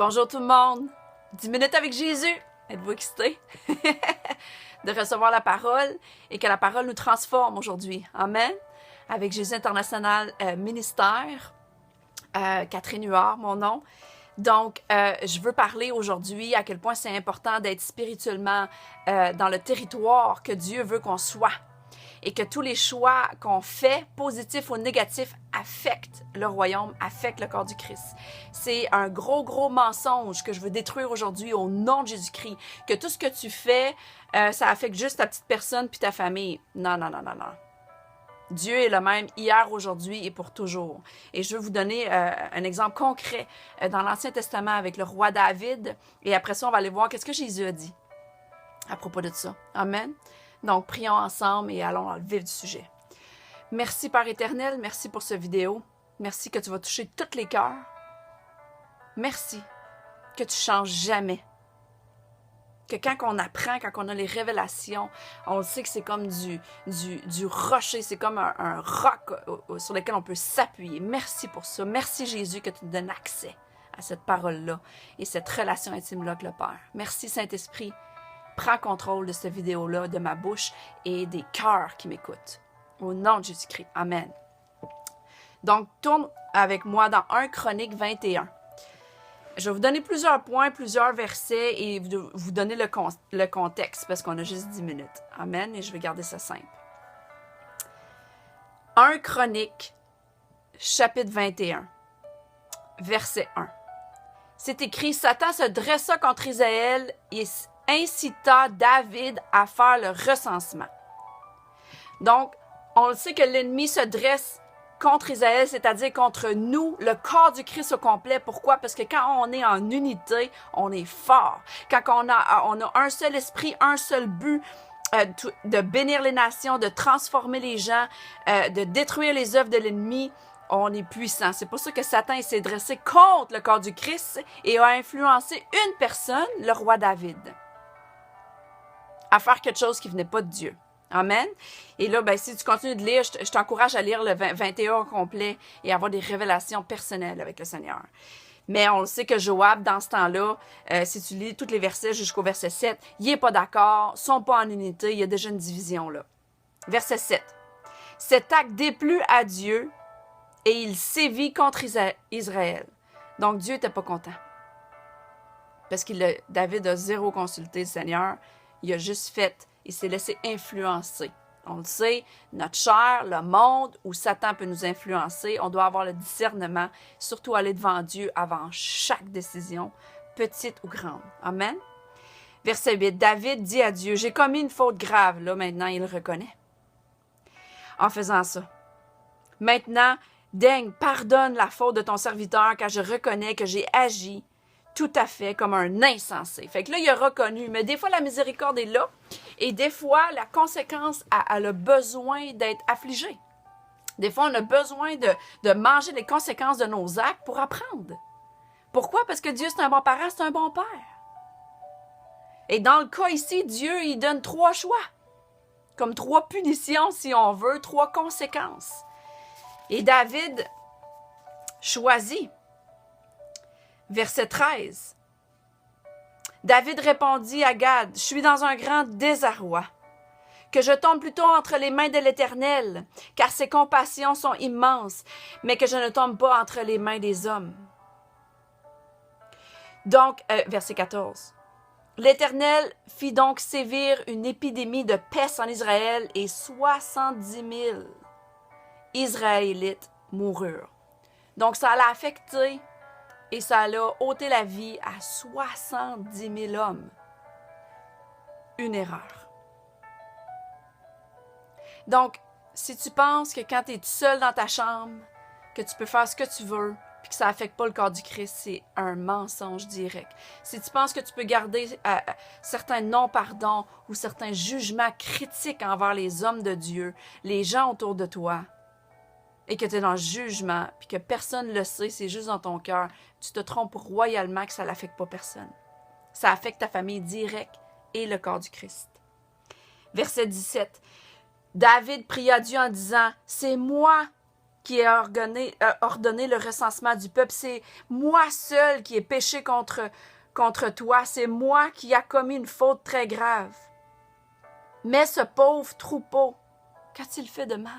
Bonjour tout le monde! 10 minutes avec Jésus! Êtes-vous excités de recevoir la parole et que la parole nous transforme aujourd'hui? Amen! Avec Jésus International Ministère, Catherine Huard, mon nom. Donc, je veux parler aujourd'hui à quel point c'est important d'être spirituellement dans le territoire que Dieu veut qu'on soit. Et que tous les choix qu'on fait, positifs ou négatifs, affectent le royaume, affectent le corps du Christ. C'est un gros mensonge que je veux détruire aujourd'hui au nom de Jésus-Christ. Que tout ce que tu fais, ça affecte juste ta petite personne puis ta famille. Non. Dieu est le même hier, aujourd'hui et pour toujours. Et je veux vous donner un exemple concret dans l'Ancien Testament avec le roi David. Et après ça, on va aller voir qu'est-ce que Jésus a dit à propos de ça. Amen. Donc, prions ensemble et allons dans le vif du sujet. Merci, Père éternel. Merci pour cette vidéo. Merci que tu vas toucher tous les cœurs. Merci que tu ne changes jamais. Que quand on apprend, quand on a les révélations, on le sait que c'est comme du rocher, c'est comme un roc sur lequel on peut s'appuyer. Merci pour ça. Merci, Jésus, que tu nous donnes accès à cette parole-là et cette relation intime-là avec le Père. Merci, Saint-Esprit. Prends contrôle de cette vidéo-là, de ma bouche et des cœurs qui m'écoutent. Au nom de Jésus-Christ. Amen. Donc, tourne avec moi dans 1 Chronique 21. Je vais vous donner plusieurs points, plusieurs versets et vous donner le contexte parce qu'on a juste 10 minutes. Amen. Et je vais garder ça simple. 1 Chronique, chapitre 21, verset 1. C'est écrit, Satan se dressa contre Israël et incita David à faire le recensement. Donc, on le sait que l'ennemi se dresse contre Israël, c'est-à-dire contre nous, le corps du Christ au complet. Pourquoi? Parce que quand on est en unité, on est fort. Quand on a un seul esprit, un seul but, de bénir les nations, de transformer les gens, de détruire les œuvres de l'ennemi, on est puissant. C'est pour ça que Satan s'est dressé contre le corps du Christ et a influencé une personne, le roi David, à faire quelque chose qui ne venait pas de Dieu. Amen. Et là, si tu continues de lire, je t'encourage à lire le 21 au complet et avoir des révélations personnelles avec le Seigneur. Mais on le sait que Joab, dans ce temps-là, si tu lis tous les versets jusqu'au verset 7, il n'est pas d'accord, ils ne sont pas en unité, il y a déjà une division là. Verset 7. Cet acte déplut à Dieu et il sévit contre Israël. Donc Dieu n'était pas content. Parce que David a zéro consulté le Seigneur. Il a juste fait, il s'est laissé influencer. On le sait, notre chair, le monde où Satan peut nous influencer, on doit avoir le discernement, surtout aller devant Dieu avant chaque décision, petite ou grande. Amen. Verset 8, David dit à Dieu, j'ai commis une faute grave. Là, maintenant, il le reconnaît. En faisant ça. Maintenant, daigne, pardonne la faute de ton serviteur, car je reconnais que j'ai agi tout à fait comme un insensé. Fait que là, il a reconnu. Mais des fois, la miséricorde est là. Et des fois, la conséquence, elle a besoin d'être affligée. Des fois, on a besoin de manger les conséquences de nos actes pour apprendre. Pourquoi? Parce que Dieu, c'est un bon parent, c'est un bon père. Et dans le cas ici, Dieu, il donne 3 choix. Comme 3 punitions, si on veut, 3 conséquences. Et David choisit. Verset 13. David répondit à Gad, « Je suis dans un grand désarroi. Que je tombe plutôt entre les mains de l'Éternel, car ses compassions sont immenses, mais que je ne tombe pas entre les mains des hommes. » Donc, verset 14. L'Éternel fit donc sévir une épidémie de peste en Israël et 70 000 Israélites moururent. Donc, ça l'a affecté et ça a ôté la vie à 70 000 hommes. Une erreur. Donc, si tu penses que quand tu es seul dans ta chambre, que tu peux faire ce que tu veux, puis que ça n'affecte pas le corps du Christ, c'est un mensonge direct. Si tu penses que tu peux garder certains non-pardons ou certains jugements critiques envers les hommes de Dieu, les gens autour de toi, et que tu es dans le jugement, puis que personne ne le sait, c'est juste dans ton cœur, tu te trompes royalement que ça n'affecte pas personne. Ça affecte ta famille directe et le corps du Christ. Verset 17. David pria Dieu en disant, « C'est moi qui a ordonné le recensement du peuple. C'est moi seul qui ai péché contre toi. C'est moi qui a commis une faute très grave. Mais ce pauvre troupeau, qu'a-t-il fait de mal?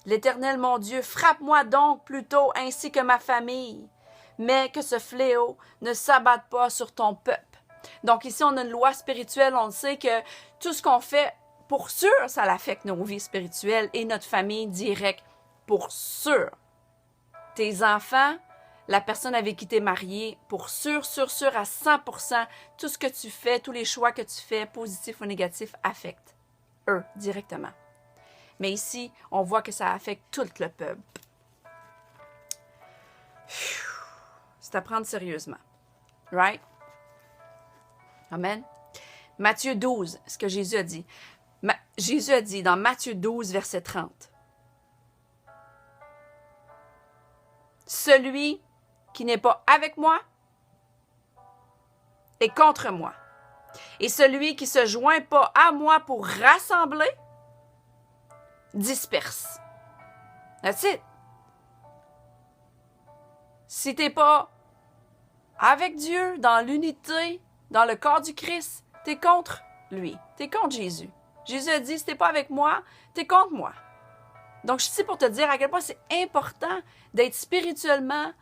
L'Éternel, mon Dieu, frappe-moi donc plutôt ainsi que ma famille, mais que ce fléau ne s'abatte pas sur ton peuple. Donc ici, on a une loi spirituelle, on sait que tout ce qu'on fait, pour sûr, ça affecte nos vies spirituelles et notre famille directe, pour sûr. Tes enfants, la personne avec qui tu es marié, pour sûr, à 100%, tout ce que tu fais, tous les choix que tu fais, positifs ou négatifs, affectent eux directement. Mais ici, on voit que ça affecte tout le peuple. C'est à prendre sérieusement. Right? Amen. Matthieu 12, ce que Jésus a dit. Jésus a dit dans Matthieu 12, verset 30. Celui qui n'est pas avec moi est contre moi. Et celui qui se joint pas à moi pour rassembler, disperse. That's it. Si t'es pas avec Dieu, dans l'unité, dans le corps du Christ, t'es contre lui. T'es contre Jésus. Jésus a dit, si t'es pas avec moi, t'es contre moi. Donc, je suis ici pour te dire à quel point c'est important d'être spirituellement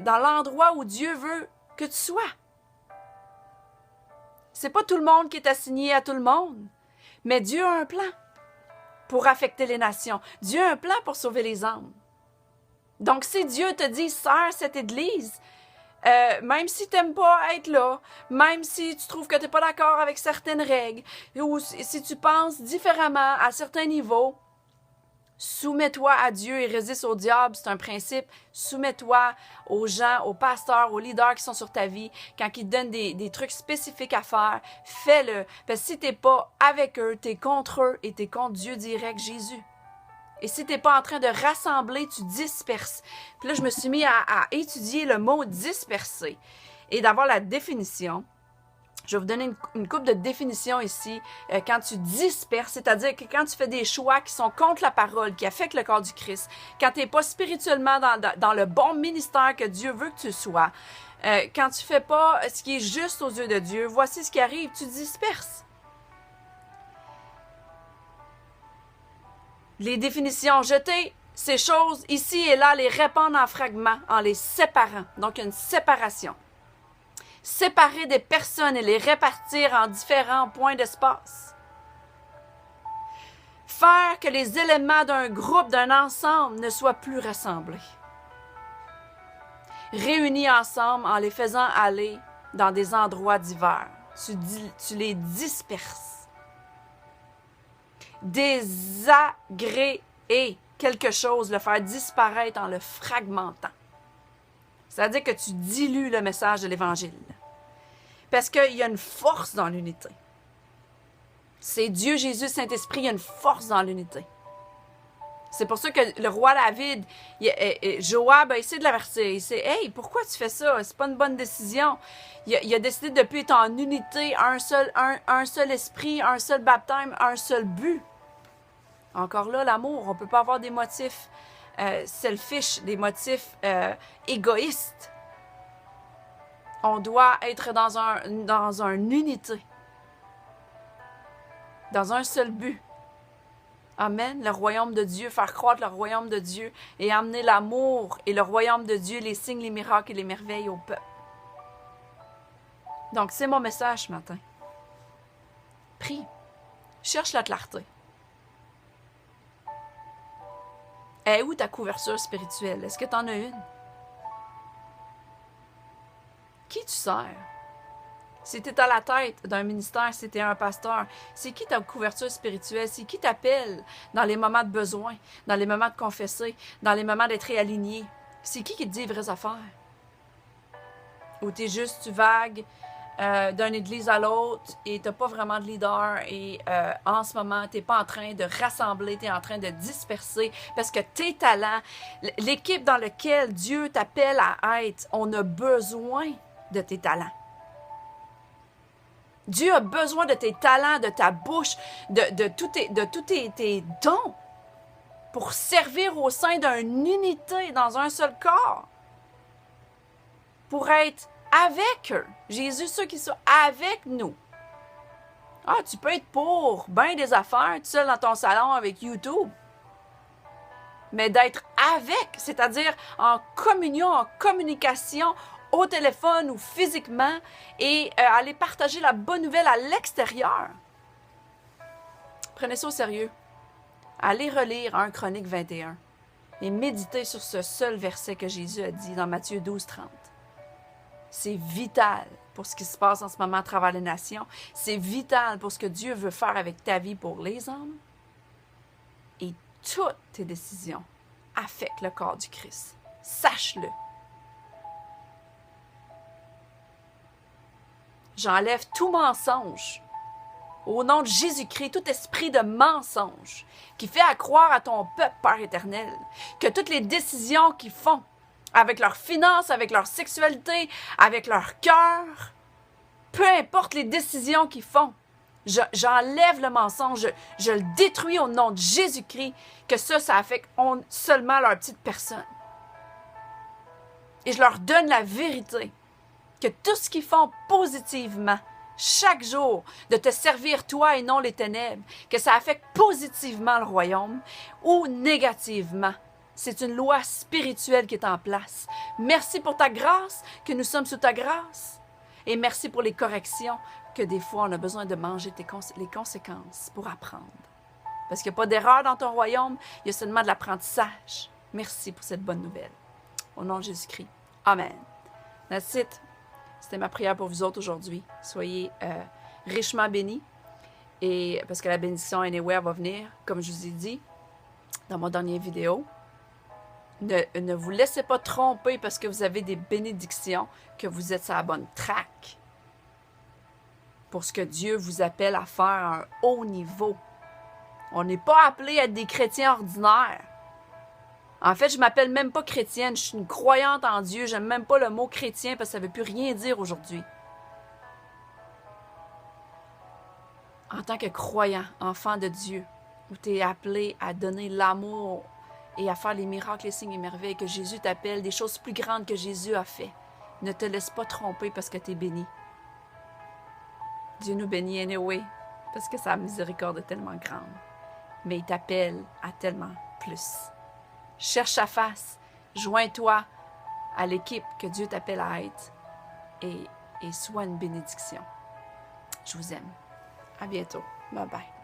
dans l'endroit où Dieu veut que tu sois. C'est pas tout le monde qui est assigné à tout le monde, mais Dieu a un plan pour affecter les nations. Dieu a un plan pour sauver les âmes. Donc, si Dieu te dit, sers cette église, même si tu n'aimes pas être là, même si tu trouves que tu n'es pas d'accord avec certaines règles, ou si tu penses différemment à certains niveaux, soumets-toi à Dieu et résiste au diable, c'est un principe. Soumets-toi aux gens, aux pasteurs, aux leaders qui sont sur ta vie. Quand ils te donnent des trucs spécifiques à faire, fais-le. Parce que si tu n'es pas avec eux, tu es contre eux et tu es contre Dieu direct, Jésus. Et si tu n'es pas en train de rassembler, tu disperses. Puis là, je me suis mis à étudier le mot disperser et d'avoir la définition. Je vais vous donner une couple de définitions ici. Quand tu disperses, c'est-à-dire que quand tu fais des choix qui sont contre la parole, qui affectent le corps du Christ, quand tu n'es pas spirituellement dans le bon ministère que Dieu veut que tu sois, quand tu ne fais pas ce qui est juste aux yeux de Dieu, voici ce qui arrive, tu disperses. Les définitions, jeter ces choses ici et là, les répandre en fragments, en les séparant. Donc, une séparation. Séparer des personnes et les répartir en différents points d'espace. Faire que les éléments d'un groupe, d'un ensemble ne soient plus rassemblés. Réunis ensemble en les faisant aller dans des endroits divers. Tu les disperses. Désagréer quelque chose, le faire disparaître en le fragmentant. C'est-à-dire que tu dilues le message de l'Évangile. Parce qu'il y a une force dans l'unité. C'est Dieu, Jésus, Saint-Esprit, il y a une force dans l'unité. C'est pour ça que le roi David, Joab a essayé de l'avertir. Il s'est dit, « Hey, pourquoi tu fais ça? C'est pas une bonne décision. » Il a décidé de ne plus être en unité, un seul esprit, un seul baptême, un seul but. Encore là, l'amour, on ne peut pas avoir des motifs selfish, des motifs égoïstes. On doit être dans une unité, dans un seul but. Amen. Le royaume de Dieu, faire croître le royaume de Dieu et amener l'amour et le royaume de Dieu, les signes, les miracles et les merveilles au peuple. Donc, c'est mon message ce matin. Prie. Cherche la clarté. Est où ta couverture spirituelle? Est-ce que tu en as une? Qui tu sers? Si tu es à la tête d'un ministère, si tu es un pasteur, c'est qui ta couverture spirituelle? C'est qui t'appelle dans les moments de besoin, dans les moments de confesser, dans les moments d'être réaligné? C'est qui te dit les vraies affaires? Ou tu vagues d'une église à l'autre et tu n'as pas vraiment de leader et en ce moment, tu n'es pas en train de rassembler, tu es en train de disperser parce que tes talents, l'équipe dans laquelle Dieu t'appelle à être, on a besoin de tes talents. Dieu a besoin de tes talents, de ta bouche, de tous tes dons. pour servir au sein d'une unité dans un seul corps. Pour être avec eux. Jésus, ceux qui sont avec nous. Ah, tu peux être pour bien des affaires, tout seul dans ton salon avec YouTube. Mais d'être avec, c'est-à-dire en communion, en communication, au téléphone ou physiquement, et aller partager la bonne nouvelle à l'extérieur. Prenez ça au sérieux. Allez relire 1 Chroniques 21 et méditez sur ce seul verset que Jésus a dit dans Matthieu 12:30. C'est vital pour ce qui se passe en ce moment à travers les nations. C'est vital pour ce que Dieu veut faire avec ta vie pour les hommes. Et toutes tes décisions affectent le corps du Christ. Sache-le. J'enlève tout mensonge. Au nom de Jésus-Christ, tout esprit de mensonge qui fait accroire à ton peuple, Père éternel, que toutes les décisions qu'ils font avec leurs finances, avec leur sexualité, avec leur cœur, peu importe les décisions qu'ils font, j'enlève le mensonge, je le détruis au nom de Jésus-Christ, que ça affecte seulement leur petite personne. Et je leur donne la vérité, que tout ce qu'ils font positivement, chaque jour, de te servir toi et non les ténèbres, que ça affecte positivement le royaume ou négativement. C'est une loi spirituelle qui est en place. Merci pour ta grâce, que nous sommes sous ta grâce. Et merci pour les corrections, que des fois on a besoin de manger les conséquences pour apprendre. Parce qu'il n'y a pas d'erreur dans ton royaume, il y a seulement de l'apprentissage. Merci pour cette bonne nouvelle. Au nom de Jésus-Christ. Amen. That's it. C'était ma prière pour vous autres aujourd'hui. Soyez richement bénis. Et parce que la bénédiction anyway va venir, comme je vous ai dit dans mon dernière vidéo. Ne vous laissez pas tromper parce que vous avez des bénédictions, que vous êtes sur la bonne track pour ce que Dieu vous appelle à faire à un haut niveau. On n'est pas appelé à être des chrétiens ordinaires. En fait, je ne m'appelle même pas chrétienne, je suis une croyante en Dieu. J'aime même pas le mot chrétien parce que ça ne veut plus rien dire aujourd'hui. En tant que croyant, enfant de Dieu, où tu es appelé à donner l'amour et à faire les miracles, les signes et merveilles, que Jésus t'appelle, des choses plus grandes que Jésus a fait. Ne te laisse pas tromper parce que tu es béni. Dieu nous bénit anyway, parce que sa miséricorde est tellement grande. Mais il t'appelle à tellement plus. Cherche sa face, joins-toi à l'équipe que Dieu t'appelle à être et sois une bénédiction. Je vous aime. À bientôt. Bye bye.